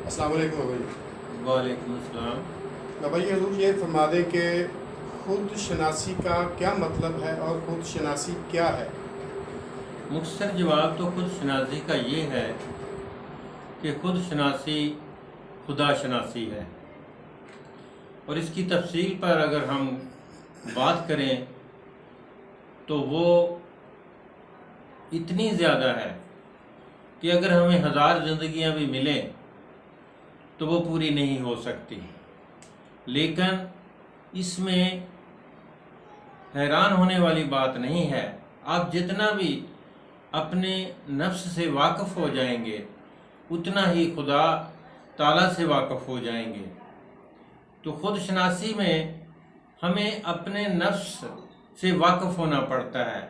अस्सलाम वालेकुम भाई। वालेकुम अस्सलाम। भाई हजूर ये फरमा दें कि खुद शनासी का क्या मतलब है और खुद शनासी क्या है। मुख्तसर जवाब तो खुद शनासी का ये है कि खुद शनासी खुदा शनासी है। और इसकी तफसील पर अगर हम बात करें तो वो इतनी ज़्यादा है कि अगर हमें हज़ार ज़िंदगियाँ भी मिलें तो वो पूरी नहीं हो सकती। लेकिन इसमें हैरान होने वाली बात नहीं है। आप जितना भी अपने नफ्स से वाकिफ़ हो जाएंगे उतना ही खुदा ताला से वाकिफ़ हो जाएंगे। तो खुद शनासी में हमें अपने नफ्स से वाकिफ़ होना पड़ता है।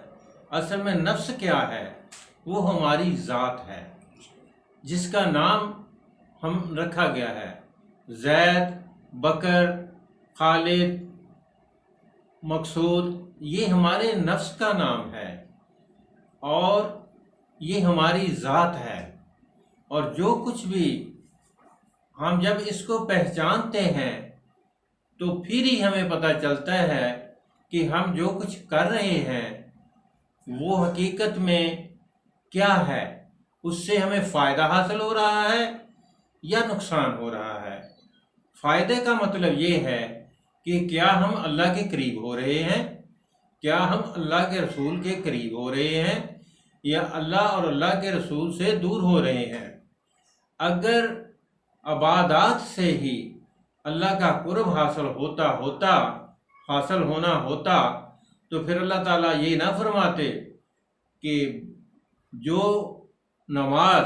असल में नफ्स क्या है? वो हमारी ज़ात है जिसका नाम हम रखा गया है। जैद, बकर, खालिद, मकसूद, ये हमारे नफ्स का नाम है और ये हमारी ज़ात है। और जो कुछ भी हम जब इसको पहचानते हैं तो फिर ही हमें पता चलता है कि हम जो कुछ कर रहे हैं वो हकीकत में क्या है। उससे हमें फ़ायदा हासिल हो रहा है या नुकसान हो रहा है। फ़ायदे का मतलब ये है कि क्या हम अल्लाह के करीब हो रहे हैं, क्या हम अल्लाह के रसूल के करीब हो रहे हैं या अल्लाह और अल्लाह के रसूल से दूर हो रहे हैं। अगर इबादत से ही अल्लाह का कुर्ब हासिल होना होता तो फिर अल्लाह ताला ये ना फरमाते कि जो नमाज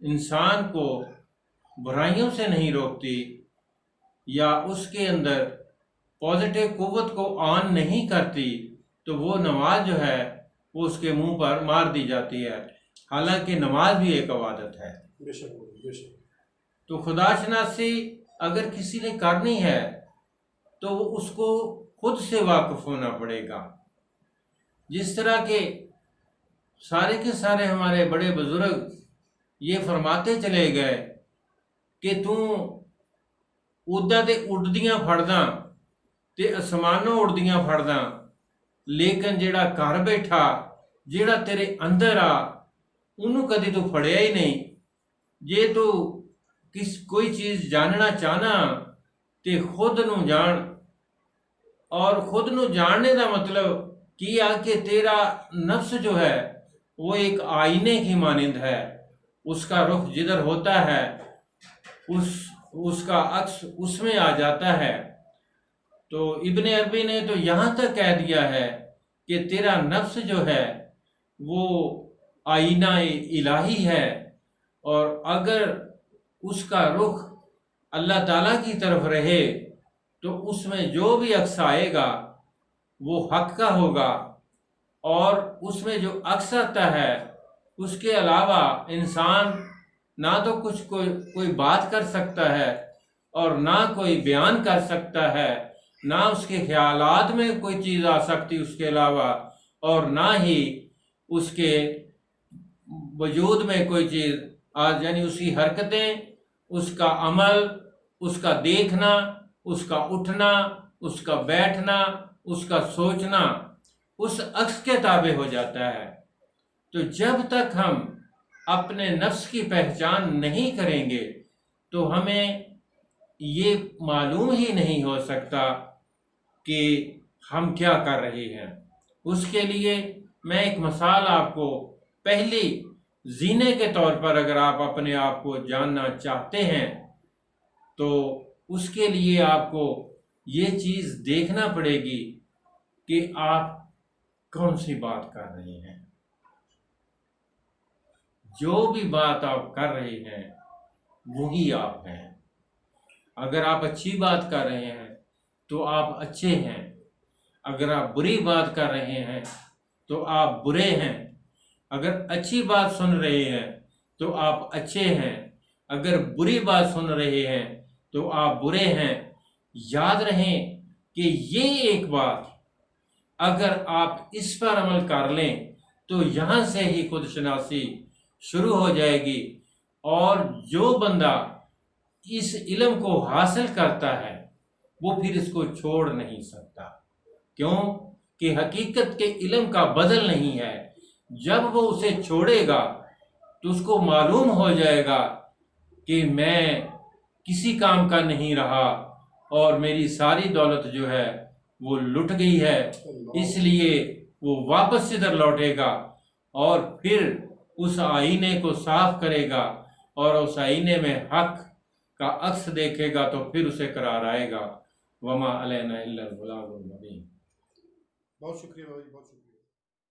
इंसान को बुराइयों से नहीं रोकती या उसके अंदर पॉजिटिव कुव्वत को ऑन नहीं करती तो वो नमाज जो है वो उसके मुंह पर मार दी जाती है। हालांकि नमाज भी एक इबादत है। बेशक बेशक। तो खुदाशनासी अगर किसी ने करनी है तो उसको खुद से वाकिफ होना पड़ेगा। जिस तरह के सारे हमारे बड़े बुजुर्ग ये फरमाते चले गए कि तू उदा ते उड़दियां फड़दा ते आसमानों उड़दियां फड़दा, लेकिन जेड़ा घर बैठा जेड़ा तेरे अंदर आ उन्हों कदी तू फड़िया ही नहीं। जे तू कोई चीज़ जानना चाहना ते खुद नू जान। और खुद नू जानने का मतलब कि आ कि तेरा नफ्स जो है वो एक आईने की मानिंद है। उसका रुख जिधर होता है उसका अक्स उसमें आ जाता है। तो इब्ने अरबी ने तो यहाँ तक कह दिया है कि तेरा नफ्स जो है वो आईना इलाही है और अगर उसका रुख अल्लाह ताला की तरफ रहे तो उसमें जो भी अक्स आएगा वो हक का होगा। और उसमें जो अक्स आता है उसके अलावा इंसान ना तो कुछ कोई बात कर सकता है और ना कोई बयान कर सकता है, ना उसके ख्यालात में कोई चीज़ आ सकती उसके अलावा, और ना ही उसके वजूद में कोई चीज़ आज यानी उसकी हरकतें, उसका अमल, उसका देखना, उसका उठना, उसका बैठना, उसका सोचना उस अक्स के ताबे हो जाता है। तो जब तक हम अपने नफ्स की पहचान नहीं करेंगे तो हमें ये मालूम ही नहीं हो सकता कि हम क्या कर रहे हैं। उसके लिए मैं एक मिसाल आपको पहली जीने के तौर पर अगर आप अपने आप को जानना चाहते हैं तो उसके लिए आपको ये चीज़ देखना पड़ेगी कि आप कौन सी बात कर रहे हैं। जो भी बात आप कर रहे हैं वही आप हैं। अगर आप अच्छी बात कर रहे हैं तो आप अच्छे हैं, अगर आप बुरी बात कर रहे हैं तो आप बुरे हैं, अगर अच्छी बात सुन रहे हैं तो आप अच्छे हैं, अगर बुरी बात सुन रहे हैं तो आप बुरे हैं। याद रहें कि ये एक बात अगर आप इस पर अमल कर लें तो यहाँ से ही खुद शनासी शुरू हो जाएगी और जो बंदा इस इल्म को हासिल करता है वो फिर इसको छोड़ नहीं सकता। क्यों कि हकीकत के इल्म का बदल नहीं है। जब वो उसे छोड़ेगा तो उसको मालूम हो जाएगा कि मैं किसी काम का नहीं रहा और मेरी सारी दौलत जो है वो लुट गई है। इसलिए वो वापस इधर लौटेगा और फिर उस आईने को साफ करेगा और उस आईने में हक का अक्स देखेगा तो फिर उसे करार आएगा। वमा अलैना इल्लल बलागुल मुबीन। बहुत शुक्रिया बाबा जी, बहुत शुक्रिया।